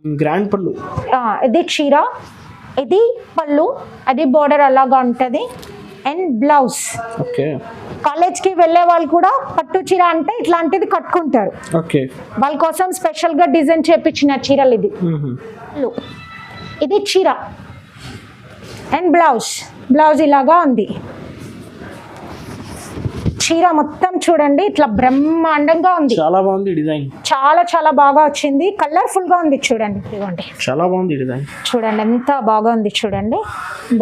Grand పళ్ళు. ఇది చీర, ఇది పళ్ళు, అది బోర్డర్ అలాగా ఉంటుంది. And blouse. ఓకే. కాలేజ్కి వెళ్ళే వాళ్ళు కూడా పట్టు చీర అంటే ఇట్లాంటిది కట్టుకుంటారు. ఓకే. వాళ్ళ కోసం స్పెషల్గా డిజైన్ చేపించిన చీరలు ఇది. ఇది చీర అండ్ బ్లౌజ్ ఇలాగా ఉంది. చీర మొత్తం చూడండి ఇట్లా బ్రహ్మాండంగా ఉంది. చాలా బాగుంది డిజైన్. చాలా చాలా బాగా వచ్చింది. కలర్ఫుల్ గా ఉంది చూడండి. ఇదిగోండి చాలా బాగుంది డిజైన్. చూడండి ఎంత బాగా ఉంది చూడండి.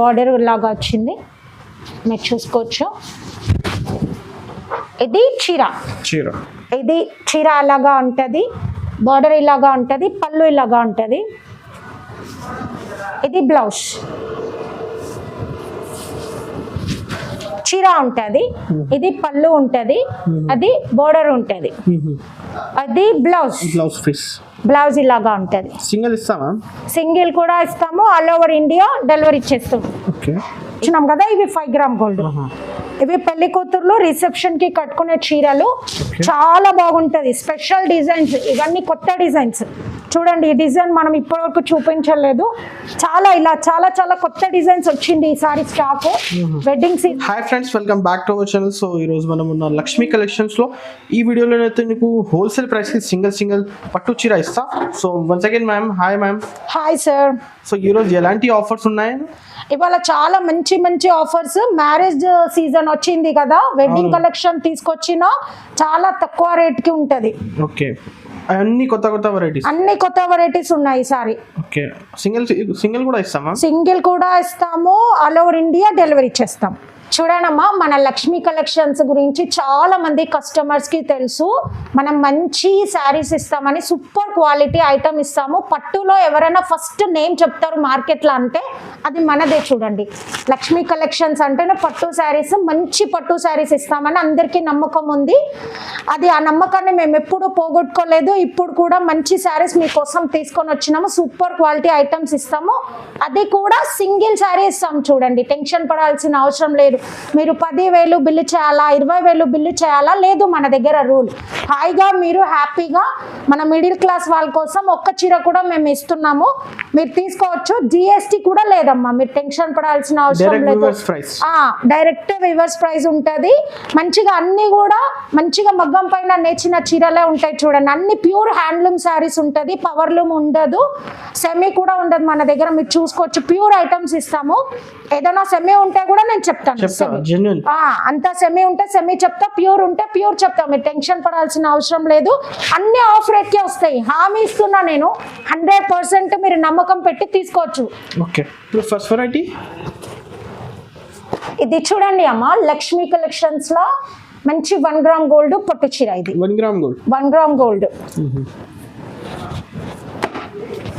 బార్డర్ లాగా వచ్చింది, మీరు చూసుకోవచ్చు. ఇది చీర, ఇది చీర అలాగా ఉంటుంది. బార్డర్ ఇలాగా ఉంటుంది, పళ్ళు ఇలాగా ఉంటుంది. ఇది బ్లౌజ్, చీర ఉంటుంది, ఇది పళ్ళు ఉంటుంది, అది బోర్డర్ ఉంటుంది, అది బ్లౌజ్ ఇలాగా ఉంటుంది. సింగిల్ కూడా ఇస్తాము, ఆల్ ఓవర్ ఇండియా డెలివరీ చేస్తాం. ఇచ్చినాం కదా. ఇవి 5 గ్రామ్ గోల్డ్. ఇవి పెళ్లి కూతుర్లు రిసెప్షన్ కి కట్టుకునే చీరలు. చాలా బాగుంటది. స్పెషల్ డిజైన్స్, ఇవన్నీ కొత్త డిజైన్స్. చూడండి ఈ డిజైన్ మనం ఇప్పటివరకు చూపించలేదు. ఇలా చాలా చాలా కొత్త డిజైన్స్ వచ్చింది ఈసారి stock wedding season. Hi friends, welcome back to our channel. So ఈ రోజు మనం ఉన్న లక్ష్మీ కలెక్షన్స్ లో ఈ వీడియోలో అయితే మీకు హోల్సేల్ ప్రైస్ కి సింగిల్ పట్టు చీర ఇస్తా. So once again ma'am, hi ma'am. Hi sir. So ఈ రోజు ఎలాంటి ఆఫర్స్ ఉన్నాయి? ఇవాళ చాలా మంచి ఆఫర్స్. మ్యారేజ్ సీజన్ వచ్చింది కదా, వెడ్డింగ్ కలెక్షన్ తీసుకొచ్చిన చాలా తక్కువ రేట్ కి ఉంటది. ఓకే. అన్ని కొత్త వెరైటీస్ ఉన్నాయి ఈసారి. ఓకే. సింగిల్ కూడా ఇస్తామా? సింగిల్ కూడా ఇస్తాము, ఆల్ ఓవర్ ఇండియా డెలివరీ చేస్తాం. చూడనమ్మా, మన లక్ష్మీ కలెక్షన్స్ గురించి చాలా మంది కస్టమర్స్ కి తెలుసు. మనం మంచి శారీస్ ఇస్తామని, సూపర్ క్వాలిటీ ఐటమ్ ఇస్తాము. పట్టులో ఎవరైనా ఫస్ట్ నేమ్ చెప్తారు మార్కెట్ లో అంటే అది మనదే. చూడండి, లక్ష్మీ కలెక్షన్స్ అంటేనే పట్టు శారీస్, మంచి పట్టు శారీస్ ఇస్తామని అందరికీ నమ్మకం ఉంది. అది ఆ నమ్మకాన్ని మేము ఎప్పుడు పోగొట్టుకోలేదు. ఇప్పుడు కూడా మంచి శారీస్ మీకోసం తీసుకొని వచ్చినాము. సూపర్ క్వాలిటీ ఐటమ్స్ ఇస్తాము, అది కూడా సింగిల్ శారీ ఇస్తాం. చూడండి, టెన్షన్ పడాల్సిన అవసరం లేదు. మీరు 10,000 బిల్లు చేయాలా, 20,000 బిల్లు చేయాలా లేదు, మన దగ్గర రూల్. హాయిగా మీరు హ్యాపీగా మన మిడిల్ క్లాస్ వాళ్ళ కోసం ఒక్క చీర కూడా మేము ఇస్తున్నాము, మీరు తీసుకోవచ్చు. జిఎస్టీ కూడా లేదమ్మా, మీరు టెన్షన్ పడాల్సిన అవసరం లేదు. డైరెక్ట్ వివర్స్ ప్రైస్ ఉంటుంది. మంచిగా అన్ని కూడా మంచిగా మగ్గం పైన నేర్చిన చీరలే ఉంటాయి. చూడండి, అన్ని ప్యూర్ హ్యాండ్లూమ్ శారీస్ ఉంటుంది, పవర్లూమ్ ఉండదు, సెమీ కూడా ఉండదు మన దగ్గర. మీరు చూసుకోవచ్చు, ప్యూర్ ఐటమ్స్ ఇస్తాము. ఏదైనా సెమీ ఉంటే కూడా నేను చెప్తాను. అంతా సెమీ ఉంటే సెమీ చెప్తా, ప్యూర్ ఉంటే ప్యూర్ చెప్తా. మీరు టెన్షన్ పడాల్సిన అవసరం లేదు. అన్ని ఆఫ్ రేట్ కే వస్తాయి, హామీ ఇస్తున్నా నేను. 100% మీరు నమ్మకం పెట్టి తీసుకోవచ్చు. ఫస్ట్ వెరైటీ ఇది చూడండి అమ్మా, లక్ష్మీ కలెక్షన్స్ లో మంచి 1 గ్రామ్ గోల్డ్ పట్టు చీర. ఇది 1 గ్రామ్ గోల్డ్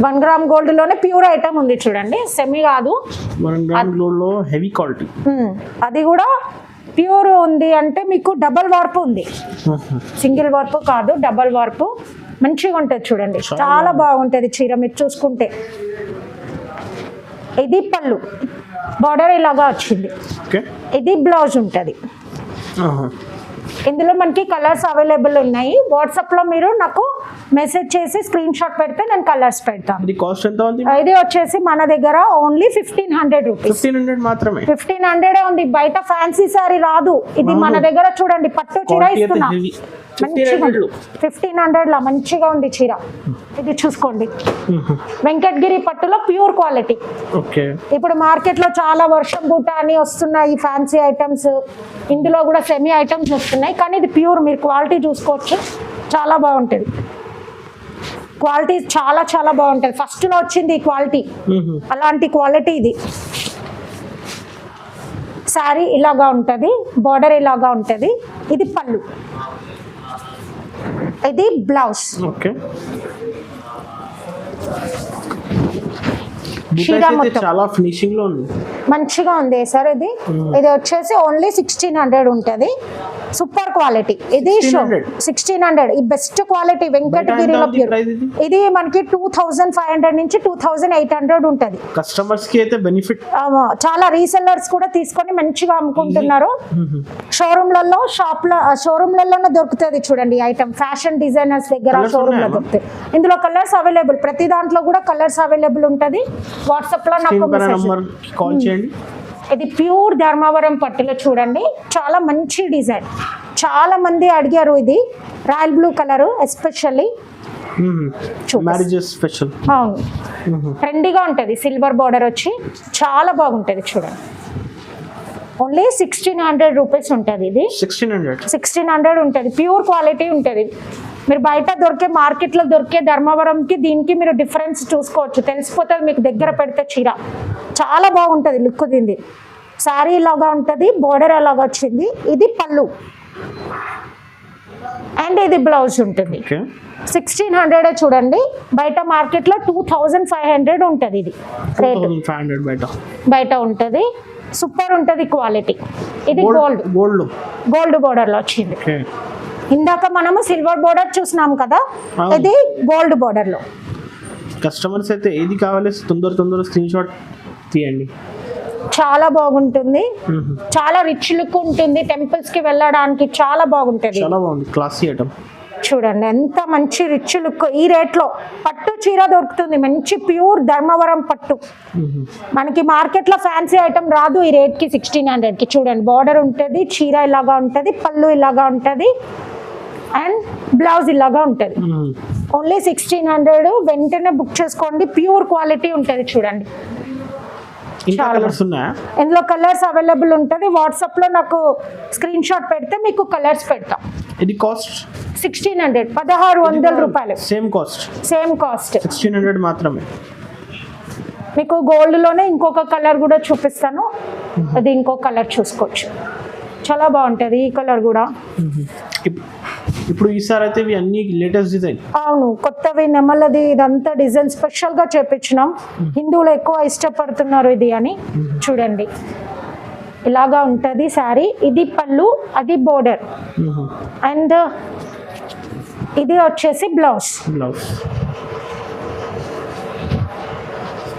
1 గ్రామ్ గోల్డ్ లోనే ప్యూర్ ఐటమ్ ఉంది. చూడండి, సెమీ కాదు, 1 గ్రామ్ గోల్డ్ లో హెవీ క్వాలిటీ. అది కూడా ప్యూర్ ఉంది అంటే మీకు డబల్ వార్పు ఉంది, సింగిల్ వార్పు కాదు, డబల్ వార్పు. మంచిగా ఉంటుంది చూడండి, చాలా బాగుంటది చీర మీరు చూసుకుంటే. ఇది పళ్ళు, బార్డర్ ఇలాగా వచ్చింది. ఇది బ్లౌజ్ ఉంటుంది. ఇందులో మనకి కలర్స్ అవైలబుల్ ఉన్నాయి. వాట్సాప్ లో మీరు నాకు మెసేజ్ చేసి స్క్రీన్ షాట్ పెడితే నేను కలర్స్ పెడతాను. ఇది వచ్చేసి మన దగ్గర ఓన్లీ 1500 రూపీస్. 1500 ఉంది. బయట ఫ్యాన్సీ సారీ రాదు. ఇది మన దగ్గర చూడండి, పట్టు చీర ఇస్తున్నా. 1500 లా మంచిగా ఉంది చీర. ఇది చూసుకోండి, వెంకటగిరి పట్టులో ప్యూర్ క్వాలిటీ. ఇప్పుడు మార్కెట్ లో చాలా వర్షం బూట అని వస్తున్నాయి ఫ్యాన్సీ ఐటమ్స్, ఇందులో కూడా సెమీ ఐటమ్స్ వస్తున్నాయి, కానీ ఇది ప్యూర్. మీరు క్వాలిటీ చూసుకోవచ్చు, చాలా బాగుంటుంది. క్వాలిటీ చాలా చాలా బాగుంటుంది. ఫస్ట్ లో వచ్చింది ఈ క్వాలిటీ, అలాంటి క్వాలిటీ ఇది. శారీ ఇలాగా ఉంటుంది, బార్డర్ ఇలాగా ఉంటుంది. ఇది పళ్ళు, ఇది బ్లౌజ్. చాలా ఫినిషింగ్ లో ఉంది, మంచిగా ఉంది సార్. ఇది వచ్చేసి ఓన్లీ 1600 ఉంటుంది. Super quality. ఇది 1600 ఈ బెస్ట్ క్వాలిటీ వెంకటగిరిలో ఎంత ఉంది ప్యూర్. price ఇది? ఇది మనకి 2500 నుంచి 2800 ఉంటది. కస్టమర్స్ కి అయితే బెనిఫిట్. చాలా రీసెల్లర్స్ కూడా తీసుకొని మంచిగా అమ్ముకుంటున్నారు. షోరూమ్లలోనే దొరుకుతుంది చూడండి ఐటమ్. ఫ్యాషన్ డిజైనర్స్ దగ్గర Colours షోరూమ్ లో ఉన్నాయా? దొరుకుతాయి. ఇందులో కలర్స్ అవైలబుల్, ప్రతి దాంట్లో కూడా కలర్స్ అవైలబుల్ ఉంటది. వాట్సాప్ లో నాకు మెసేజ్. నంబర్ కాల్ చేయండి. ఇది ప్యూర్ ధర్మవరం పట్టులో చూడండి, చాలా మంచి డిజైన్. చాలా మంది అడిగారు ఇది royal blue colour especially. Marriages special. అవును, ట్రెండీగా ఉంటుంది. సిల్వర్ బార్డర్ వచ్చి చాలా బాగుంటుంది చూడండి. ఓన్లీ 1600 రూపీస్ ఉంటుంది. ఇది 1600 ఉంటుంది. ప్యూర్ క్వాలిటీ ఉంటుంది. మీరు బయట దొరికే మార్కెట్లో దొరికే ధర్మవరంకి దీనికి మీరు డిఫరెన్స్ చూసుకోవచ్చు, తెలిసిపోతుంది మీకు దగ్గర పెడితే చీర. చాలా బాగుంటుంది లుక్. దీన్ని శారీ ఇలాగా ఉంటుంది, బోర్డర్ అలాగా వచ్చింది. ఇది పళ్ళు అండ్ ఇది బ్లౌజ్ ఉంటుంది. 1600 చూడండి. బయట మార్కెట్లో 2500 ఉంటుంది ఇది రేట్. బయట ఉంటుంది. సూపర్ ఉంటుంది క్వాలిటీ. ఇది గోల్డ్ బోర్డర్ లో వచ్చింది. ఇందాక మనము సిల్వర్ బోర్డర్ చూసినాం కదా, ఇది గోల్డ్ బోర్డర్ లో. కస్టమర్స్ అయితే ఏది కావాలి తొందర స్క్రీన్ షాట్ తీయండి. చాలా బాగుంటుంది. చాలా రిచ్ లుక్ ఉంటుంది. టెంపుల్స్ కి వెళ్ళడానికి చాలా బాగుంటుంది. చాలా బాగుంది, క్లాసీ ఐటమ్. చూడండి ఎంత మంచి రిచ్ లుక్. ఈ రేట్ లో పట్టు చీర దొరుకుతుంది, మంచి ప్యూర్ ధర్మవరం పట్టు. మనకి మార్కెట్ లో ఫ్యాన్సీ ఐటమ్ రాదు ఈ రేట్ కి. 1600 కి చూడండి. బార్డర్ ఉంటుంది, చీర ఇలాగా ఉంటుంది, పళ్ళు ఇలాగా ఉంటుంది అండ్ బ్లౌజ్ ఇలాగా ఉంటుంది. ఓన్లీ 1600. వెంటనే బుక్ చేసుకోండి. ప్యూర్ క్వాలిటీ ఉంటుంది చూడండి. ఇందులో కలర్స్ అవైలబుల్ ఉంటుంది. వాట్సాప్ లో నాకు స్క్రీన్ షాట్ పెడితే మీకు కలర్స్ పెడతాం. ఇది కాస్ట్ 1600, 1600 రూపాయలు. సేమ్ కాస్ట్ 1600 మాత్రమే. మీకు గోల్డ్ లోనే ఇంకొక కలర్ కూడా చూపిస్తాను. అది ఇంకో కలర్ చూసుకోవచ్చు, చాలా బాగుంటది ఈ కలర్ కూడా. ఇప్పుడు ఈసారి అయితే ఇవి అన్ని లేటెస్ట్ డిజైన్. అవును, కొత్తవి నెమలది ఇదంతా డిజైన్ స్పెషల్ గా చేపించినాం. హిందువులు ఎక్కువ ఇష్టపడుతున్నారు ఇది అని. చూడండి ఇలాగా ఉంటది శారీ. ఇది పళ్ళు, అది బోర్డర్ అండ్ ఇది వచ్చేసి బ్లౌజ్.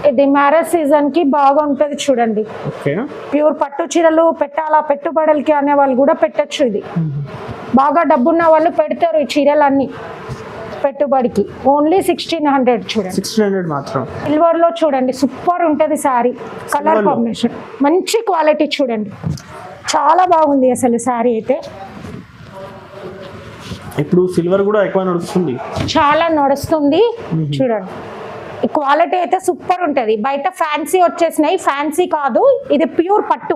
ఇది మ్యారేజ్ సీజన్ కి బాగా ఉంటది చూడండి. ప్యూర్ పట్టు చీరలు పెట్టాలా పెట్టుబడులకి అనే వాళ్ళు కూడా పెట్టచ్చు. ఇది బాగా డబ్బున్న వాళ్ళు పెడతారు ఈ చీరలన్నీ పెట్టుబడికి. ఓన్లీ 1600 చూడండి. 1600 మాత్రం. సిల్వర్ లో చూడండి సూపర్ ఉంటది శారీ. కలర్ కాంబినేషన్ మంచి క్వాలిటీ చూడండి, చాలా బాగుంది అసలు శారీ అయితే. ఇప్పుడు సిల్వర్ కూడా ఎక్కువ నడుస్తుంది, చాలా నడుస్తుంది చూడండి. ఈ క్వాలిటీ అయితే సూపర్ ఉంటది. బయట ఫ్యాన్సీ వచ్చేసినాయి, ఫ్యాన్సీ కాదు, ఇది ప్యూర్ పట్టు.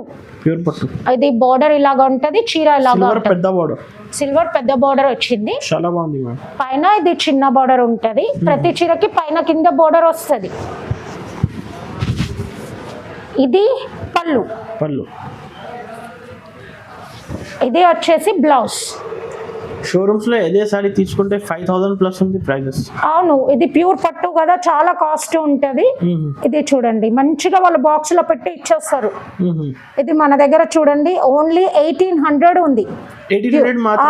ఇది బోర్డర్ ఇలాగా ఉంటది, చీర ఇలాగా ఉంటది. సిల్వర్ పెద్ద బోర్డర్ వచ్చింది, చాలా బాగుంది. పైన ఇది చిన్న బోర్డర్ ఉంటది. ప్రతి చీరకి పైన కింద బోర్డర్ వస్తుంది. ఇది పళ్ళు. ఇది వచ్చేసి బ్లౌజ్. షోరూమ్స్ లో ఏదే సారీ తీసుకుంటే 5000 ప్లస్ ఉంది ప్రైజెస్. అవును, ఇది ప్యూర్ పట్టు కదా, చాలా కాస్ట్ ఉంటది. ఇది చూడండి మంచిగా వాళ్ళు బాక్స్ లో పెట్టి ఇచ్చేస్తారు. ఇది మన దగ్గర చూడండి ఓన్లీ 1800 ఉంది.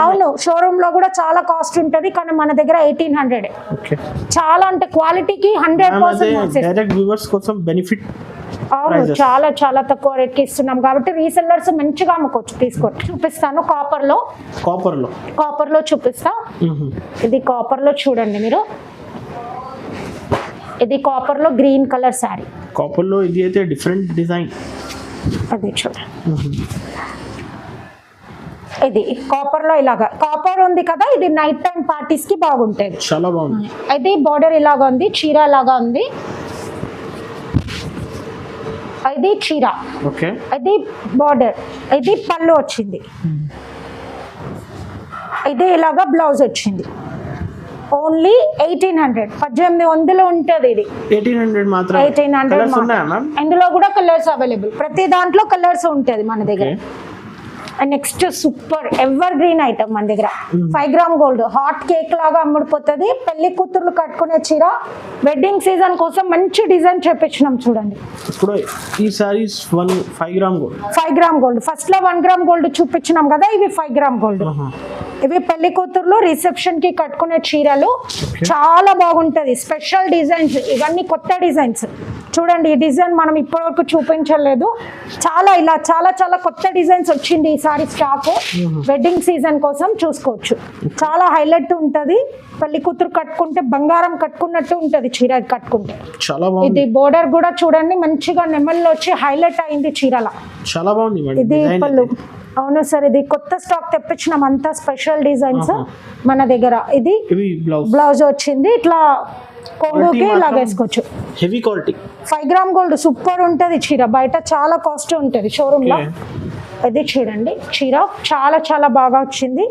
అవును, షోరూమ్ లో కూడా చాలా కాస్ట్ ఉంటది, కానీ మన దగ్గర 1800. చాలా అంటే క్వాలిటీకి 100% డైరెక్ట్ వ్యూవర్స్ కోసం బెనిఫిట్. అవును, చాలా చాలా తక్కువ రేట్ కి ఇస్తున్నాం కాబట్టి రీసెల్లర్స్ మంచిగా అమ్ముకోవచ్చు. తీసుకోవచ్చు. చూపిస్తాను కాపర్ లో చూపిస్తా. ఇది కాపర్ లో చూడండి మీరు. ఇది కాపర్ లో గ్రీన్ కలర్ సారీ. కాపర్ లో ఇది అయితే డిఫరెంట్ డిజైన్. అది చూడండి, ఇది కాపర్ లో ఇలాగా కాపర్ ఉంది కదా, ఇది నైట్ టైం పార్టీస్ కి బాగుంటది. చాలా బాగుంది. ఇది బార్డర్ ఇలాగా ఉంది, చీర లాగా ఉంది. ఇది చీర, ఇది బార్డర్, ఇది పళ్ళు వచ్చింది. ఇది ఇలాగా బ్లౌజ్ వచ్చింది. ఓన్లీ 1800, 1800 ఉంటుంది. ఇది 1800 మాత్రం. 1800. ఇందులో కూడా కలర్స్ అవైలబుల్. ప్రతి దాంట్లో కలర్స్ ఉంటుంది మన దగ్గర. And next super ever green item మన దగ్గర 5 గ్రామ్ గోల్డ్ హాట్ కేక్ లాగా అమ్ముడిపోతుంది. పెళ్లి కూతుర్లు కట్టుకునే చీర వెడ్డింగ్ సీజన్ కోసం మంచి డిజైన్ చేపించినాం చూడండి. ఇప్పుడు ఈ saris 5 gram gold 5 gram gold first లో 1 గ్రామ్ గోల్డ్ చూపించినాం కదా, ఇవి 5 గ్రామ్ గోల్డ్. ఇవి పెళ్లి కూతుర్లు రిసెప్షన్ కి కట్టుకునే చీరలు చాలా బాగుంటది. స్పెషల్ డిజైన్స్ ఇవన్నీ కొత్త డిజైన్స్ చూడండి. ఈ డిజైన్ మనం ఇప్పటివరకు చూపించలేదు. చాలా ఇలా చాలా చాలా కొత్త డిజైన్స్ వచ్చింది ఈసారి స్టాక్. వెడ్డింగ్ సీజన్ కోసం చూసుకోవచ్చు. చాలా హైలైట్ ఉంటది. పెళ్లి కూతురు కట్టుకుంటే బంగారం కట్టుకున్నట్టు ఉంటది చీర కట్టుకుంటే. చాలా బాగుంది. ఇది బోర్డర్ కూడా చూడండి మంచిగా నెమల్లో వచ్చి హైలైట్ అయింది చీరల. చాలా బాగుంది మేడం. ఇది పళ్ళు. అవును సార్, ఇది కొత్త స్టాక్ తెప్పించినాం అంతా స్పెషల్ డిజైన్స్ మన దగ్గర. ఇది బ్లౌజ్ వచ్చింది ఇట్లా కొంగుకి లాగేసుకోవచ్చు. Heavy quality 5 gram gold super ఉంటది చీర. బయట చాలా కాస్ట్ ఉంటది షోరూమ్ లో. ఇది చూడండి చీర చాలా చాలా బాగా వచ్చింది.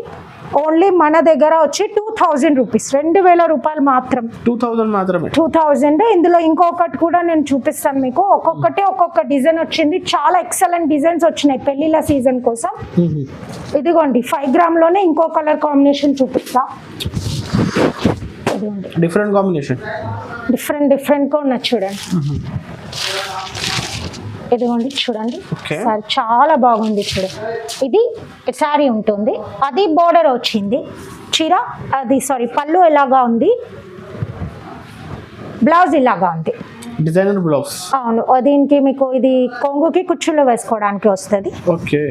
ఓన్లీ మన దగ్గర వచ్చి 2000 రూపీస్, 2000 రూపాయలు మాత్రం. 2000 మాత్రమే. 2000. ఇందులో ఇంకొకటి కూడా నేను చూపిస్తాను మీకు. ఒక్కొక్కటి ఒక్కొక్క డిజైన్ వచ్చింది. చాలా ఎక్సలెంట్ డిజైన్స్ వచ్చినాయి పెళ్లిళ్ళ సీజన్ కోసం. ఇదిగోండి 5 గ్రామ్ లోనే ఇంకో కలర్ కాంబినేషన్ చూపిస్తా. ఇదిగోండి డిఫరెంట్ కాంబినేషన్, డిఫరెంట్ గా ఉన్నది చూడండి. ఇదిగోండి చూడండి సారీ చాలా బాగుంది చూడండి. ఇది శారీ ఉంటుంది, అది బోర్డర్ వచ్చింది చీర. అది సారీ పళ్ళు ఇలాగా ఉంది, బ్లౌజ్ ఇలాగా ఉంది డిజైనర్ బ్లౌజ్. అవును, దీనికి మీకు ఇది కొంగుకి కుచ్చుల్లో వేసుకోవడానికి వస్తుంది. ఓకే.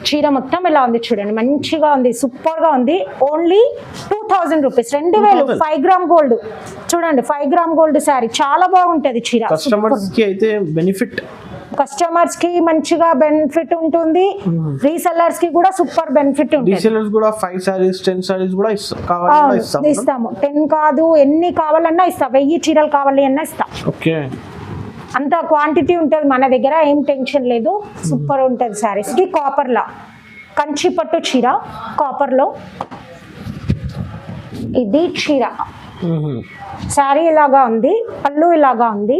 చీర మొత్తం ఇలా ఉంది చూడండి, మంచిగా ఉంది, సూపర్ గా ఉంది. Only 2000 rupees, 2000. 5 గ్రామ్ గోల్డ్ చూడండి, 5 గ్రామ్ గోల్డ్ శారీ చాలా బాగుంటది చీర. కస్టమర్స్ కి అయితే బెనిఫిట్, కస్టమర్స్ కి మంచిగా బెనిఫిట్ ఉంటుంది. రీసెల్లర్స్ కి కూడా సూపర్ బెనిఫిట్ ఉంటుంది. రీసెల్లర్స్ కూడా 5 సారీస్ 10 సారీస్ కూడా ఇస్తాము. 10 కాదు ఎన్ని కావాలన్నా ఇస్తా. 1000 చీరలు కావాలి అన్నా ఇస్తా. ఓకే. అంత క్వాంటిటీ ఉంటుంది మన దగ్గర, ఏం టెన్షన్ లేదు. సూపర్ ఉంటుంది శారీస్ కి. కాపర్ లా కంచి పట్టు చీర కాపర్ లో. ఇది చీర శారీ ఇలాగా ఉంది, పళ్ళు ఇలాగా ఉంది.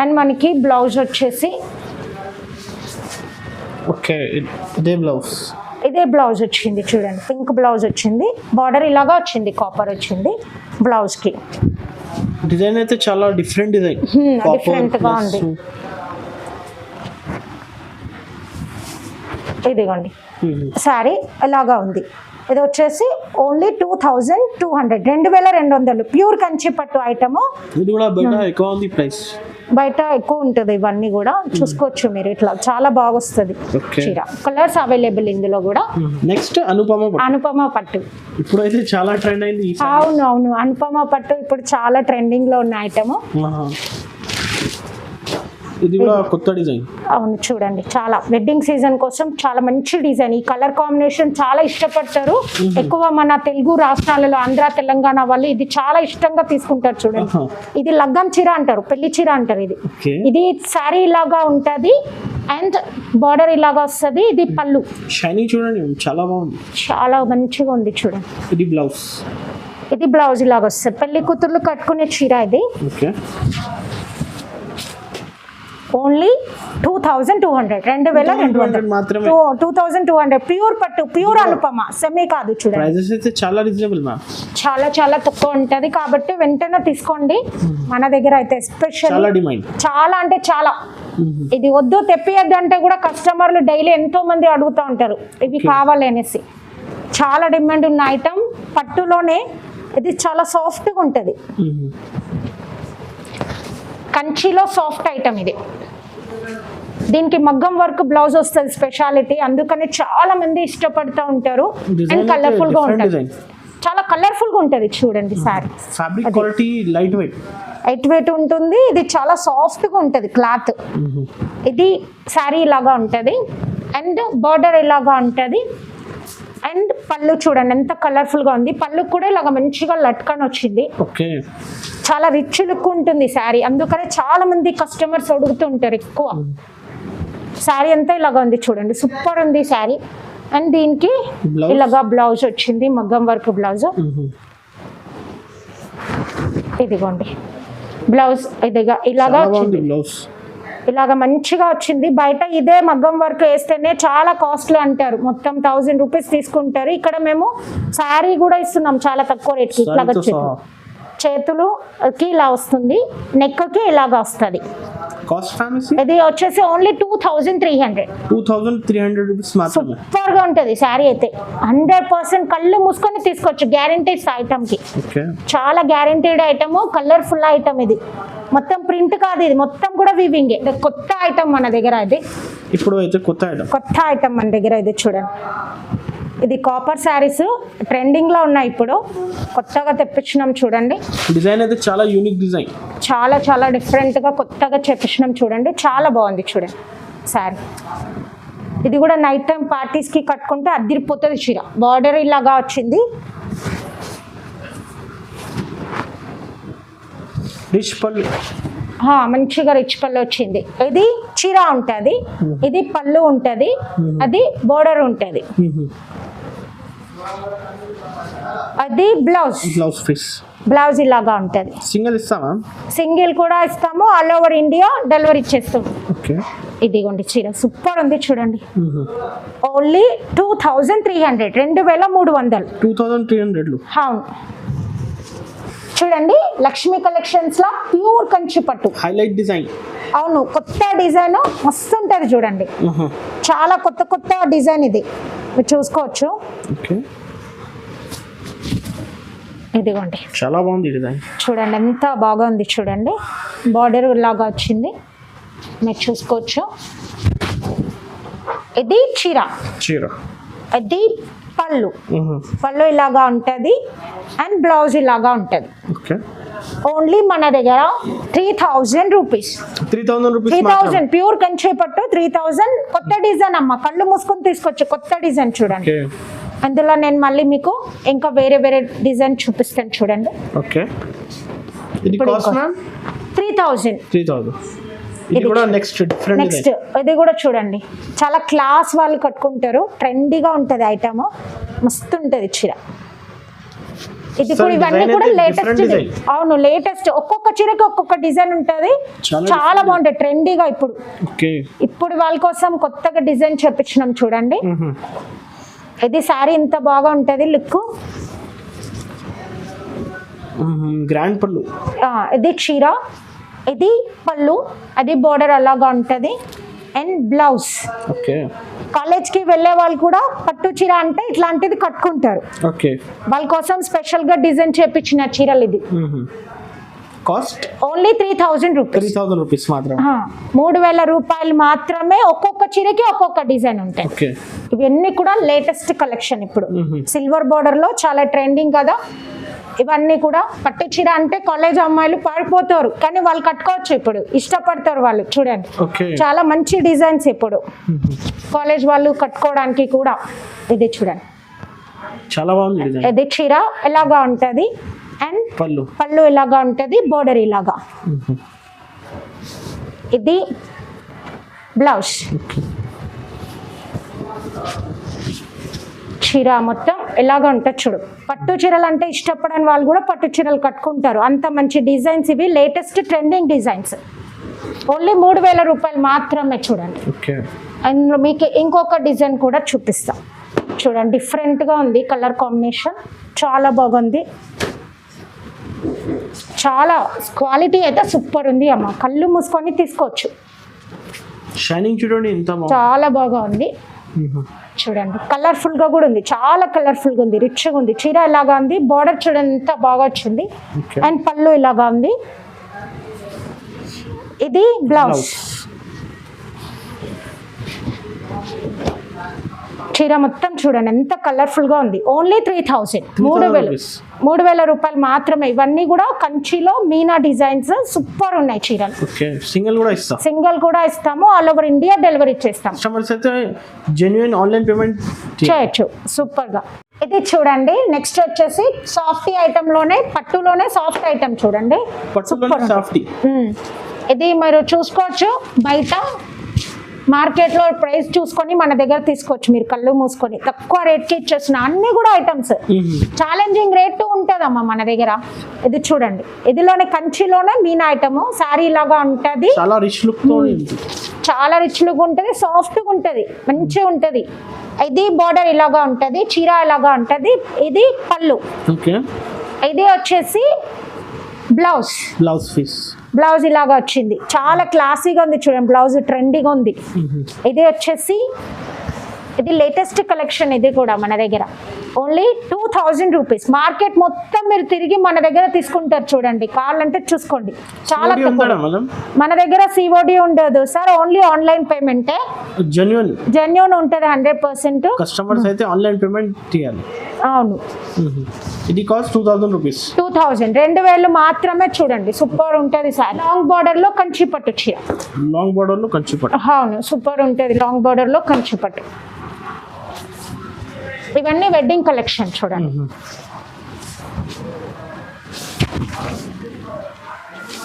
అండ్ మనకి బ్లౌజ్ వచ్చేసి ఓకే ఇదే బ్లౌజ్ వచ్చింది చూడండి. పింక్ బ్లౌజ్ వచ్చింది, బార్డర్ ఇలాగా వచ్చింది, కాపర్ వచ్చింది బ్లౌజ్ కి. డిజైన్ అయితే చాలా డిఫరెంట్ డిజైన్, డిఫరెంట్ గా ఉంది. ఇదిగోండి శారీ ఇలాగా ఉంది. ఇది వచ్చేసి ఓన్లీ 2200, 2200 ప్యూర్ కంచి పట్టు ఐటమ్. ఇది కూడా బయట ఎక్కువ ఉంది ప్రైస్, బయట ఎక్కువ ఉంటుంది. ఇవన్నీ కూడా చూసుకోవచ్చు మీరు. ఇట్లా చాలా బాగా వస్తుంది చీర. కలర్స్ అవైలబుల్ ఇందులో కూడా. నెక్స్ట్ అనుపమ పట్టు ఇప్పుడైతే చాలా ట్రెండ్ అయింది. అవును, అనుపమ పట్టు ఇప్పుడు చాలా ట్రెండింగ్ లో ఉన్న ఐటమ్. ఇది కూడా కొత్త డిజైన్. అవును చూడండి, చాలా వెడ్డింగ్ సీజన్ కోసం చాలా మంచి డిజైన్. ఈ కలర్ కాంబినేషన్ చాలా ఇష్టపడతారు ఎక్కువ మన తెలుగు రాష్ట్రాలలో. ఆంధ్ర తెలంగాణ వాళ్ళు ఇది చాలా ఇష్టంగా తీసుకుంటారు చూడండి. ఇది లగ్గం చీర అంటారు, పెళ్లి చీర అంటారు. ఇది శారీ ఇలాగా ఉంటది అండ్ బార్డర్ ఇలాగా వస్తుంది. ఇది పళ్ళు షైనింగ్ చూడండి, చాలా బాగుంది, చాలా మంచిగా ఉంది చూడండి. ఇది బ్లౌజ్ ఇలాగా వస్తుంది. పెళ్లి కూతుర్లు కట్టుకునే చీర ఇది. ఓన్లీ 2200, 2200 మాత్రమే. 2200 ప్యూర్ పట్టు, ప్యూర్ అనుపమ, సెమీ కాదు చూడండి. ప్రైసెస్ అయితే చాలా రీజనబుల్ మ్యామ్, చాలా చాలా తక్కువ ఉంటది కాబట్టి వెంటనే తీసుకోండి. మన దగ్గర అయితే స్పెషల్ చాలా డిమాండ్, చాలా అంటే చాలా. ఇది వద్దు తెప్పియద్దు అంటే కూడా కస్టమర్లు డైలీ ఎంతో మంది అడుగుతూ ఉంటారు ఇవి కావాలి అనేసి. చాలా డిమాండ్ ఉన్న ఐటమ్ పట్టులోనే. ఇది చాలా సాఫ్ట్గా ఉంటుంది, కంచిలో సాఫ్ట్ ఐటమ్ ఇది. దీనికి మగ్గం వర్క్ బ్లౌజ్ వస్తుంది స్పెషాలిటీ, అందుకని చాలా మంది ఇష్టపడుతూ ఉంటారు. అండ్ కలర్ఫుల్ గా ఉంటుంది, చాలా కలర్ఫుల్ గా ఉంటుంది చూడండి. Sorry fabric quality light weight ఉంటుంది. ఇది చాలా సాఫ్ట్ గా ఉంటుంది క్లాత్. ఇది శారీ ఇలాగా ఉంటుంది అండ్ బార్డర్ ఇలాగా ఉంటుంది. అండ్ పళ్ళు చూడండి ఎంత కలర్ఫుల్ గా ఉంది. పళ్ళు కూడా ఇలాగ మంచిగా లట్కన్ వచ్చింది. చాలా రిచ్ లుక్ ఉంటుంది శారీ, అందుకనే చాలా మంది కస్టమర్స్ అడుగుతుంటారు ఎక్కువ. శారీ అంతా ఇలాగా ఉంది చూడండి, సూపర్ ఉంది శారీ. అండ్ దీనికి ఇలాగా బ్లౌజ్ వచ్చింది, మగ్గం వర్క్ బ్లౌజ్. ఇదిగోండి బ్లౌజ్ ఇదిగా ఇలాగా వచ్చింది. ఇలాగ మంచిగా వచ్చింది. బయట ఇదే మగ్గం వర్క్ వేస్తేనే చాలా కాస్ట్లీ అంటారు, మొత్తం 1000 రూపీస్ తీసుకుంటారు. ఇక్కడ మేము శారీ కూడా ఇస్తున్నాం చాలా తక్కువ రేట్కి. ఇట్లాగ చేతులుకి ఇలా వస్తుంది, నెక్కి ఇలాగా వస్తుంది. ఇది వచ్చేసి ఓన్లీ 2300 రూపీస్ మాత్రమే. సూపర్ గా ఉంటది శారీ అయితే, 100% కళ్ళు మూసుకొని తీసుకోవచ్చు. గ్యారంటీడ్ ఐటమ్ కి చాలా గ్యారంటీడ్ ఐటమ్, కలర్ఫుల్ ఐటమ్. ఇది మొత్తం ప్రింట్ కాదు, ఇది మొత్తం కూడా వీవింగ్. కొత్త ఐటమ్ మన దగ్గర. ఇది ఇప్పుడు అయితే కొత్త ఐటమ్ మన దగ్గర. ఇది చూడండి, ఇది కాపర్ శారీస్ ట్రెండింగ్ లో ఉన్నాయి, ఇప్పుడు కొత్తగా తెప్పించినాం. చూడండి డిజైన్ అయితే చాలా యూనిక్ డిజైన్, చాలా చాలా డిఫరెంట్ గా కొత్తగా తెప్పించినాం. చూడండి చాలా బాగుంది. చూడండి శారీ, ఇది కూడా నైట్ టైం పార్టీస్ కి కట్టుకుంటే అదిరిపోతుంది చీర. బార్డర్ ఇలాగా వచ్చింది, రిచ్ పళ్ళు, మంచిగా రిచ్ పళ్ళు వచ్చింది. ఇది చీర ఉంటది, ఇది పళ్ళు ఉంటది, అది బోర్డర్ ఉంటది, అది బ్లౌజ్ ఇలాగా ఉంటది. సింగిల్ కూడా ఇస్తాము, ఆల్ ఓవర్ ఇండియా డెలివరీ చేస్తాం. ఇదిగోండి చీర సూపర్ ఉంది చూడండి, ఓన్లీ 2300, 2300. అవును చూడండి, లక్ష్మీ కలెక్షన్స్ లో ప్యూర్ కంచి పట్టు హైలైట్ డిజైన్. అవును, కొత్త డిజైన్ మస్తు ఉంటది చూడండి, చాలా కొత్త డిజైన్. ఇది మీరు చూసుకోవచ్చు. ఇదిగోండి చాలా బాగుంది డిజైన్, చూడండి ఎంత బాగా ఉంది. చూడండి బార్డర్ లాగా వచ్చింది, మీరు చూసుకోవచ్చు. ఇది చీర, ఇది పళ్ళు ఇలాగా ఉంటది, అండ్ బ్లౌజ్ ఇలాగా ఉంటది. ఓన్లీ మన దగ్గర 3000 రూపీస్, 3000 ప్యూర్ కంచి పట్టు 3000. కొత్త డిజైన్ అమ్మ, కళ్ళు మూసుకొని తీసుకోవచ్చు. కొత్త డిజైన్ చూడండి, అందులో నేను మళ్ళీ మీకు ఇంకా వేరే డిజైన్ చూపిస్తాను. చూడండి 3000. నెక్స్ట్ ఇది కూడా చూడండి, చాలా క్లాస్ వాళ్ళు కట్టుకుంటారు, ట్రెండీగా ఉంటది ఐటమ్, మస్తు ఉంటది చీర. ఇది కూడా ఇవన్నీ కూడా లేటెస్ట్. అవును లేటెస్ట్, ఒక్కొక్క చీరకి ఒక్కొక్క డిజైన్ ఉంటది, చాలా బాగుంటది ట్రెండీగా. ఇప్పుడు వాళ్ళ కోసం కొత్తగా డిజైన్ చెప్పించినాం చూడండి. ఇది సారీ ఇంత బాగా ఉంటది లుక్, గ్రాండ్ పళ్ళు. ఇది చీర, ఇది పళ్ళు, అది బోర్డర్ అలాగా ఉంటది, అండ్ బ్లౌజ్. కాలేజ్ కి వెళ్ళే వాళ్ళు కూడా పట్టు చీర అంటే ఇట్లాంటిది కట్టుకుంటారు. వాళ్ళ కోసం స్పెషల్ గా డిజైన్ చేపించిన చీరలు. ఇది కాస్ట్ ఓన్లీ 3000 రూపీస్. 3000 రూపాయలు మాత్రమే. ఒక్కొక్క చీరకి ఒక్కొక్క డిజైన్ ఉంటాయి. ఇవన్నీ కూడా లేటెస్ట్ కలెక్షన్. ఇప్పుడు సిల్వర్ బోర్డర్ లో చాలా ట్రెండింగ్ కదా. ఇవన్నీ కూడా పట్టు చీర అంటే కాలేజ్ అమ్మాయిలు పారిపోతారు, కానీ వాళ్ళు కట్టుకోవచ్చు, ఇప్పుడు ఇష్టపడతారు వాళ్ళు. చూడండి చాలా మంచి డిజైన్స్ ఇప్పుడు కాలేజ్ వాళ్ళు కట్టుకోవడానికి కూడా. ఇది చూడండి చాలా బాగుంది. ఇది చీర ఎలాగా ఉంటది, అండ్ పళ్ళు ఇలాగా ఉంటది, బోర్డర్ ఇలాగా. ఇది బ్లౌజ్. చీర మొత్తం ఎలాగా ఉంటుంది చూడు. పట్టు చీరలు అంటే ఇష్టపడని వాళ్ళు కూడా పట్టు చీరలు కట్టుకుంటారు, అంత మంచి డిజైన్స్. ఇవి లేటెస్ట్ ట్రెండింగ్ డిజైన్స్. ఓన్లీ 3000 రూపాయలు మాత్రమే. చూడండి అందులో మీకు ఇంకొక డిజైన్ కూడా చూపిస్తాం. చూడండి డిఫరెంట్ గా ఉంది, కలర్ కాంబినేషన్ చాలా బాగుంది. చాలా క్వాలిటీ అయితే సూపర్ ఉంది అమ్మ, కళ్ళు మూసుకొని తీసుకోవచ్చు. షైనింగ్ చూడండి ఎంత చాలా బాగా ఉంది. చూడండి కలర్ఫుల్ గా కూడా ఉంది, చాలా కలర్ఫుల్ గా ఉంది, రిచ్ గా ఉంది. చీర ఇలాగా ఉంది, బార్డర్ చూడండి ఎంత బాగా వచ్చింది, అండ్ పళ్ళు ఇలాగా ఉంది. ఇది బ్లౌజ్. చీర మొత్తం చూడండి ఎంత కలర్ఫుల్ గా ఉంది. ఓన్లీ 3000, 3000 రూపాయలు మాత్రమే. ఇవన్నీ కూడా కంచిలో మీనా డిజైన్స్ సూపర్ ఉన్నాయి చీరలు. సింగిల్ కూడా ఇస్తాము, ఆల్ ఓవర్ ఇండియా డెలివరీ చేస్తాం. చేయొచ్చు సూపర్ గా. ఇది చూడండి నెక్స్ట్ వచ్చేసి సాఫ్ట్ ఐటమ్ లోనే, పట్టులోనే సాఫ్ట్ ఐటమ్ చూడండి. ఇది మీరు చూసుకోవచ్చు, బయట మార్కెట్లో ప్రైస్ చూసుకొని మన దగ్గర తీసుకోవచ్చు, మీరు కళ్ళు మూసుకొని తక్కువ రేట్కి ఇచ్చేస్తున్నా. అన్ని కూడా ఐటమ్స్ ఛాలెంజింగ్ రేట్ ఉంటుందమ్మా మన దగ్గర. ఇది చూడండి, ఇదిలోనే కంచిలోనే మీనా ఐటమ్ శారీ లాగా ఉంటుంది, చాలా రిచ్ లుక్ చాలా రిచ్ లుక్ ఉంటుంది, సాఫ్ట్గా ఉంటుంది, మంచిగా ఉంటుంది. ఇది బార్డర్ ఇలాగా ఉంటుంది, చీర ఇలాగా ఉంటుంది, ఇది పళ్ళు. ఓకే, ఇది వచ్చేసి బ్లౌజ్. పీస్ బ్లౌజ్ ఇలాగా వచ్చింది, చాలా క్లాసీగా ఉంది చూడండి, బ్లౌజ్ ట్రెండీగా ఉంది. ఇది వచ్చేసి ఇది లేటెస్ట్ కలెక్షన్, ఇది కూడా మన దగ్గర ఓన్లీ 2000 రూపీస్. మార్కెట్ మొత్తం మీరు తిరిగి మన దగ్గర తీసుకుంటారు చూడండి, కావాలంటే చూసుకోండి, చాలా తక్కువ. మన దగ్గర సిఓడి ఉండదు సార్, ఓన్లీ ఆన్లైన్ పేమెంటే. జెన్యూన్ ఉంటుంది 100%. కస్టమర్స్ అయితే ఆన్లైన్ పేమెంట్ చేయాలి. అవును, ఇది కాస్ట్ 2000 రూపీస్. 2000 మాత్రమే. చూడండి సూపర్ ఉంటుంది సార్. లాంగ్ బార్డర్ లో కంచి పట్టు చీర, లాంగ్ బార్డర్ లో కంచి పట్టు. అవును, సూపర్ ఉంటుంది లాంగ్ బార్డర్ లో కంచి పట్టు. ఇవన్నీ వెడ్డింగ్ కలెక్షన్ చూడండి.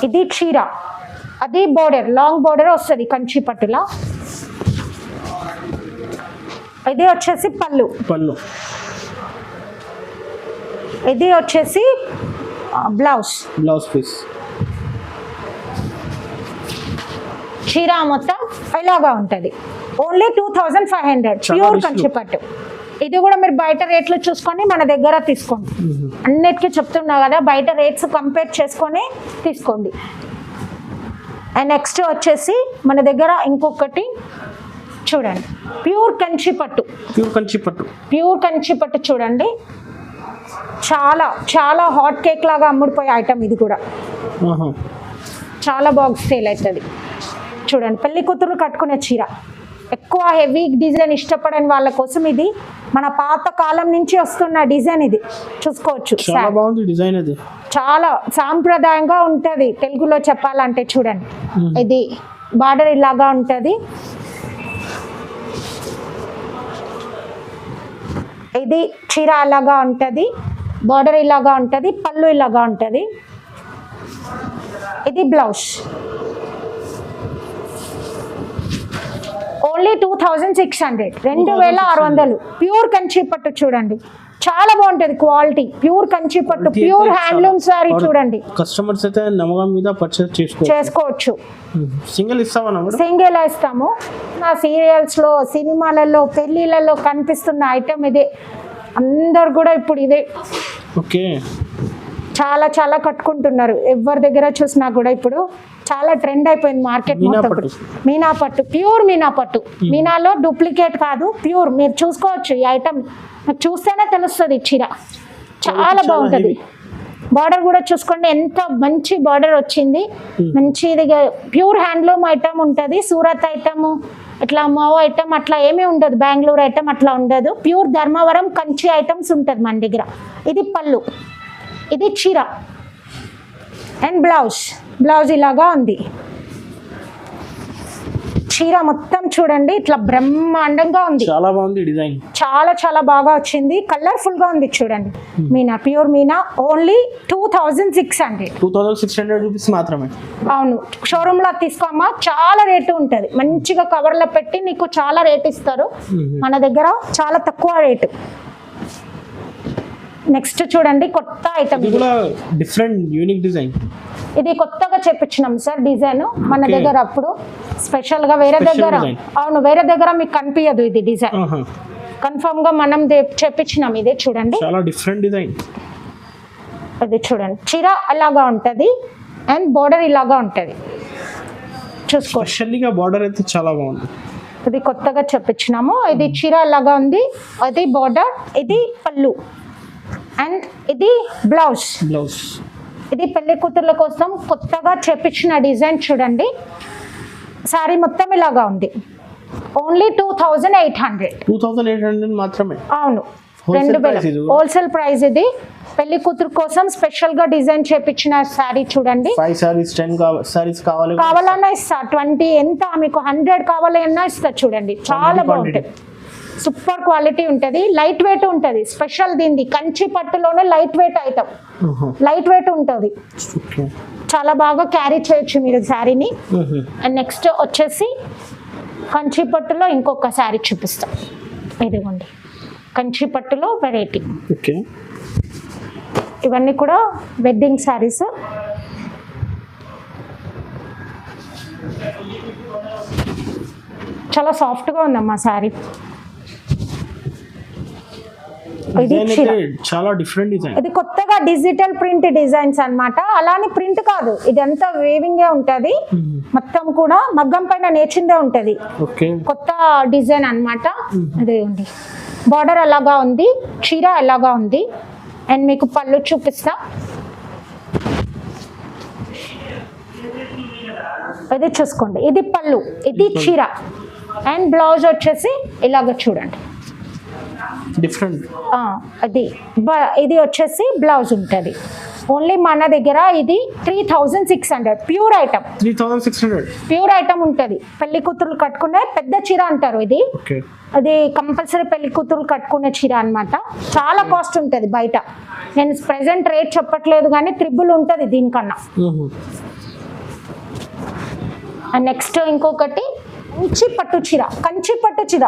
ఇది చీర, అది బోర్డర్, లాంగ్ బోర్డర్ వస్తుంది కంచి పట్టులా. ఇది వచ్చేసి పళ్ళు. ఇది వచ్చేసి బ్లౌజ్ పీస్. చీర మొత్తం ఇలాగా ఉంటుంది, ఓన్లీ 2500 ప్యూర్ కంచి పట్టు. ఇది కూడా మీరు బయట రేట్లు చూసుకొని మన దగ్గర తీసుకోండి. అన్నిటికీ చెప్తున్నా కదా, బయట రేట్స్ కంపేర్ చేసుకొని తీసుకోండి. అండ్ నెక్స్ట్ వచ్చేసి మన దగ్గర ఇంకొకటి చూడండి, ప్యూర్ కంచి పట్టు చూడండి, చాలా చాలా హాట్ కేక్ లాగా అమ్ముడిపోయే ఐటమ్. ఇది కూడా చాలా బాగా సేల్ అవుతుంది చూడండి. పెళ్లి కూతురు కట్టుకునే చీర, ఎక్కువ హెవీ డిజైన్ ఇష్టపడని వాళ్ళ కోసం ఇది మన పాత కాలం నుంచి వస్తున్న డిజైన్. ఇది చూసుకోవచ్చు, చాలా బాగుంది డిజైన్. ఇది చాలా సాంప్రదాయంగా ఉంటుంది తెలుగులో చెప్పాలంటే. చూడండి, ఇది బార్డర్ ఇలాగా ఉంటుంది, ఇది చీర అలాగా ఉంటుంది, బార్డర్ ఇలాగా ఉంటుంది, పళ్ళు ఇలాగా ఉంటుంది. ఇది బ్లౌజ్, ఓన్లీ 2600, 2600. ప్యూర్ కంచి పట్టు చూడండి, చాలా బాగుంటుంది క్వాలిటీ. ప్యూర్ కంచి పట్టు, ప్యూర్ హ్యాండ్లూమ్ సారీ చూడండి. కస్టమర్స్ అయితే నమ్మకం మీద పర్చేస్ చేసుకోవచ్చు. సింగిల్ ఇస్తామా? సింగిల్ ఇస్తాము. నా సీరియల్స్ లో, సినిమాలలో, పెళ్లిళ్ళలో కనిపిస్తున్న ఐటమ్ ఇదే. అందరు కూడా ఇప్పుడు ఇదే ఓకే చాలా చాలా కట్టుకుంటున్నారు. ఎవరి దగ్గర చూసినా కూడా ఇప్పుడు చాలా ట్రెండ్ అయిపోయింది మార్కెట్ మొత్తం. మీనా పట్టు, ప్యూర్ మీనా పట్టు. మీనాలో డూప్లికేట్ కాదు, ప్యూర్. మీరు చూసుకోవచ్చు ఈ ఐటమ్, చూస్తేనే తెలుస్తుంది. చీర చాలా బాగుంటుంది. బార్డర్ కూడా చూసుకోండి, ఎంత మంచి బార్డర్ వచ్చింది. మంచిదిగా ప్యూర్ హ్యాండ్లూమ్ ఐటమ్ ఉంటుంది. సూరత్ ఐటమ్, ఇట్లా మావో ఐటమ్ అట్లా ఏమీ ఉండదు, బెంగళూరు ఐటమ్ అట్లా ఉండదు. ప్యూర్ ధర్మవరం కంచి ఐటమ్స్ ఉంటుంది మన దగ్గర. ఇది పళ్ళు, ఇది చీర అండ్ బ్లౌజ్ ఇలాగా ఉంది. చీర మొత్తం చూడండి ఇట్లా బ్రహ్మాండంగా ఉంది, చాలా బాగుంది డిజైన్, చాలా చాలా బాగా వచ్చింది. కలర్ఫుల్ గా ఉంది చూడండి. Meena, pure Meena, only 2600 rupees మాత్రమే. అవును, షోరూమ్ లో తీసుకోమ్మా, చాలా రేటు ఉంటది. మంచిగా కవర్ లో పెట్టి నీకు చాలా రేట్ ఇస్తారు. మన దగ్గర చాలా తక్కువ రేటు. నెక్స్ట్ చూడండి, కొత్త ఐటమ్, డిఫరెంట్ యూనిక్ డిజైన్. ఇది కొత్తగా చెప్పించినాం సార్ డిజైన్ మన దగ్గర. అప్పుడు స్పెషల్ గా వేరే దగ్గర, అవును వేరే దగ్గర మీకు కనిపించదు ఇది డిజైన్. కన్ఫర్మ్ గా మనం చెప్పించినాం. ఇదే చూడండి, చాలా డిఫరెంట్ డిజైన్. ఇది చూడండి, చీర అలాగా ఉంటది అండ్ బోర్డర్ ఇలాగా ఉంటది. చూసుకో, స్పెషల్గా బోర్డర్ అయితే చాలా బాగుంది. ఇది కొత్తగా చెప్పించినాము. ఇది చీర అలాగా ఉంది, అది బోర్డర్, ఇది పళ్ళు అండ్ ఇది బ్లౌజ్. ఇది పెళ్లి కూతుర్ల కోసం కొత్తగా చేపించిన డిజైన్ చూడండి. సారీ మొత్తం ఇలాగా ఉంది, ఓన్లీ 2800 మాత్రమే. అవును, 2000 హోల్సేల్ ప్రైస్. ఇది పెళ్లి కూతురు కోసం స్పెషల్ గా డిజైన్ చేపించిన సారీ చూడండి. 5 సారీస్ 10 సారీస్ కావాలన్నా ఇస్తా, 20 ఎంత మీకు 100 కావాలన్నా ఇస్తా. చూడండి చాలా బాగుంటుంది, సూపర్ క్వాలిటీ ఉంటుంది, లైట్ వెయిట్ ఉంటుంది. స్పెషల్ దీనిది కంచి పట్టులోనే light weight item, light weight ఉంటుంది. చాలా బాగా క్యారీ చేయొచ్చు మీరు శారీని. అండ్ నెక్స్ట్ వచ్చేసి కంచి పట్టులో ఇంకొక శారీ చూపిస్తాం. ఇదిగోండి కంచి పట్టులో వెరైటీ. ఓకే, ఇవన్నీ కూడా వెడ్డింగ్ శారీస్. చాలా సాఫ్ట్గా ఉందమ్మా శారీ. ఇది చీర. చాలా డిఫరెంట్ డిజైన్. ఇది కొత్తగా డిజిటల్ ప్రింట్ డిజైన్స్ అన్నమాట. అలానే ప్రింట్ కాదు, ఇదంతా వేవింగే ఉంటది. మొత్తం కూడా మగ్గం పైన నేర్చిందే ఉంటది. ఓకే, కొత్త డిజైన్ అన్నమాట. అదేండి బార్డర్ అలాగా ఉంది, చీర అలాగా ఉంది. అండ్ మీకు పళ్ళు చూపిస్తా. ఇది చూసుకోండి, ఇది పళ్ళు, ఇది చీర. అండ్ బ్లౌజ్ వచ్చేసి ఇలాగ చూడండి, డిఫరెంట్. ఇది వచ్చేసి బ్లౌజ్ ఉంటుంది. ఓన్లీ మన దగ్గర ఇది 3600 ప్యూర్ ఐటమ్. 3600 ప్యూర్ ఐటమ్ ఉంటుంది. పెళ్లి కూతురు కట్టుకునే పెద్ద చీర అంటారు ఇది. ఓకే, అది కంపల్సరీ పెళ్లి కూతురు కట్టుకునే చీర అన్నమాట. చాలా కాస్ట్ ఉంటుంది బయట. నేను ప్రెసెంట్ రేట్ చెప్పట్లేదు కానీ ట్రిపుల్ ఉంటుంది దీనికన్నా. అండ్ నెక్స్ట్ ఇంకొకటి కంచి పట్టు చీర. కంచి పట్టు చీర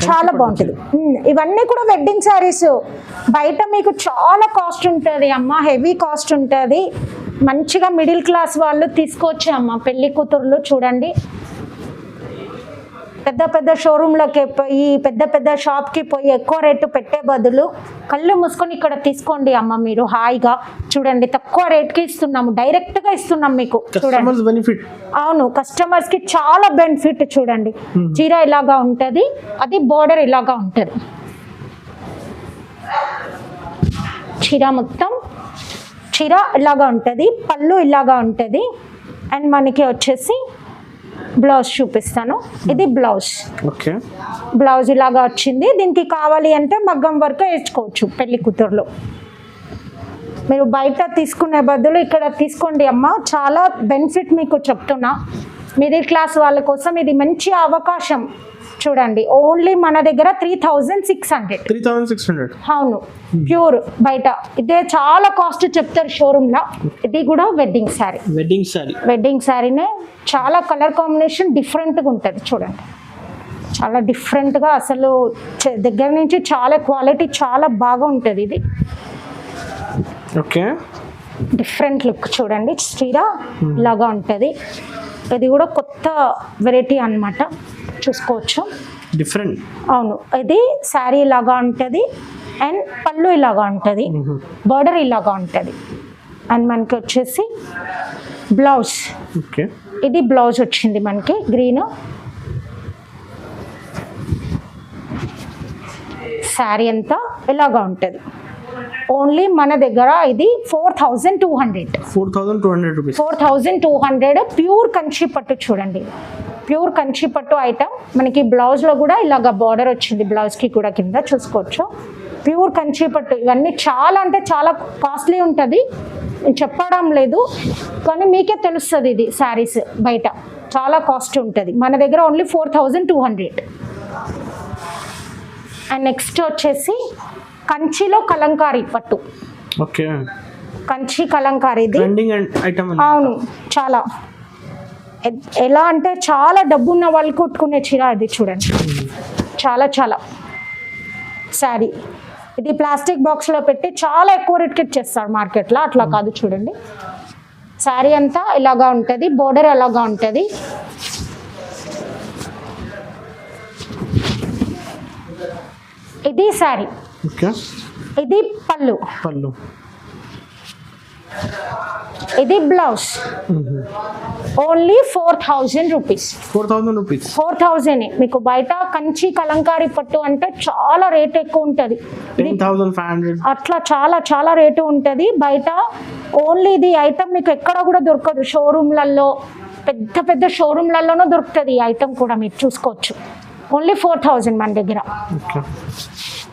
చాలా బాగుంటుంది. ఇవన్నీ కూడా వెడ్డింగ్ శారీస్. బయట మీకు చాలా కాస్ట్ ఉంటుంది అమ్మ, హెవీ కాస్ట్ ఉంటుంది. మంచిగా మిడిల్ క్లాస్ వాళ్ళు తీసుకోవచ్చు అమ్మ. పెళ్లి కూతుర్లు చూడండి, పెద్ద పెద్ద షోరూంలోకి పోయి పెద్ద పెద్ద షాప్కి పోయి ఎక్కువ రేటు పెట్టే బదులు కళ్ళు మూసుకొని ఇక్కడ తీసుకోండి అమ్మ. మీరు హాయిగా చూడండి, తక్కువ రేట్కి ఇస్తున్నాము, డైరెక్ట్గా ఇస్తున్నాం మీకు. చూడండి, అవును, కస్టమర్స్కి చాలా బెనిఫిట్. చూడండి, చీర ఇలాగా ఉంటుంది, అది బోర్డర్ ఇలాగా ఉంటుంది. చీర మొత్తం చీర ఇలాగా ఉంటుంది, పళ్ళు ఇలాగా ఉంటుంది. అండ్ మనకి వచ్చేసి బ్లౌజ్ చూపిస్తాను. ఇది బ్లౌజ్. ఓకే, బ్లౌజ్ ఇలాగా వచ్చింది. దీనికి కావాలి అంటే మగ్గం వర్క్ వేసుకోవచ్చు పెళ్లి కూతుర్లు. మీరు బయట తీసుకునే బదులు ఇక్కడ తీసుకోండి అమ్మ, చాలా బెనిఫిట్ మీకు చెప్తున్నా. మిడిల్ క్లాస్ వాళ్ళ కోసం ఇది మంచి అవకాశం. చూడండి, ఓన్లీ మన దగ్గర 3600. అవును, ప్యూర్. బయట ఇదే చాలా కాస్ట్ చెప్తారు షోరూమ్ లో. ఇది కూడా వెడ్డింగ్ శారీ. వెడ్డింగ్ శారీనే చాలా కలర్ కాంబినేషన్ డిఫరెంట్గా ఉంటుంది. చూడండి, చాలా డిఫరెంట్గా అసలు దగ్గర నుంచి చాలా క్వాలిటీ చాలా బాగా ఉంటుంది. ఇది ఓకే, డిఫరెంట్ లుక్. చూడండి, చీర ఇలాగా ఉంటుంది. ఇది కూడా కొత్త వెరైటీ అన్నమాట, చూసుకోవచ్చు. డిఫరెంట్. అవును, ఇది శారీ ఇలాగా ఉంటుంది. అండ్ పళ్ళు ఇలాగా ఉంటుంది, బార్డర్ ఇలాగా ఉంటుంది. అండ్ మనకి వచ్చేసి బ్లౌజ్. ఓకే, ఇది బ్లౌజ్ వచ్చింది మనకి గ్రీన్. శారీ అంతా ఇలాగా ఉంటుంది. ఓన్లీ మన దగ్గర ఇది 4200. 4200 ప్యూర్ కంచి పట్టు. చూడండి, ప్యూర్ కంచి పట్టు ఐటమ్. మనకి బ్లౌజ్లో కూడా ఇలాగ బార్డర్ వచ్చింది, బ్లౌజ్కి కూడా కింద చూసుకోవచ్చు. ప్యూర్ కంచి పట్టు. ఇవన్నీ చాలా అంటే చాలా కాస్ట్లీ ఉంటుంది, నేను చెప్పడం లేదు కానీ మీకే తెలుస్తుంది. ఇది శారీస్ బయట చాలా కాస్ట్ ఉంటుంది, మన దగ్గర ఓన్లీ 4200. అండ్ నెక్స్ట్ వచ్చేసి కంచిలో కలంకారీ పట్టు. ఓకే, కంచి కలంకారీ. అవును, చాలా ఎలా అంటే చాలా డబ్బున్న వాళ్ళు కుట్టుకునే చీర ఇది. చూడండి, చాలా చాలా శారీ. ఇది ప్లాస్టిక్ బాక్స్లో పెట్టి చాలా ఎక్కువ రేట్కి ఇచ్చేస్తారు మార్కెట్లో, అట్లా కాదు. చూడండి, శారీ అంతా ఇలాగా ఉంటుంది, బోర్డర్ అలాగా ఉంటుంది. ఇది శారీ. ఇది పళ్ళు. ఇది బ్లౌజ్. Only 4000 rupees. 4000. మీకు బయట కంచి కలంకారీ పట్టు అంటే చాలా రేట్ ఎక్కువ ఉంటుంది, 10,500 అట్లా చాలా చాలా రేటు ఉంటుంది బయట. ఓన్లీ ఇది ఐటమ్ మీకు ఎక్కడ కూడా దొరకదు. షోరూమ్లలో, పెద్ద పెద్ద షోరూమ్లలోనూ దొరుకుతుంది ఈ ఐటమ్ కూడా, మీరు చూసుకోవచ్చు. ఓన్లీ 4000 మన దగ్గర.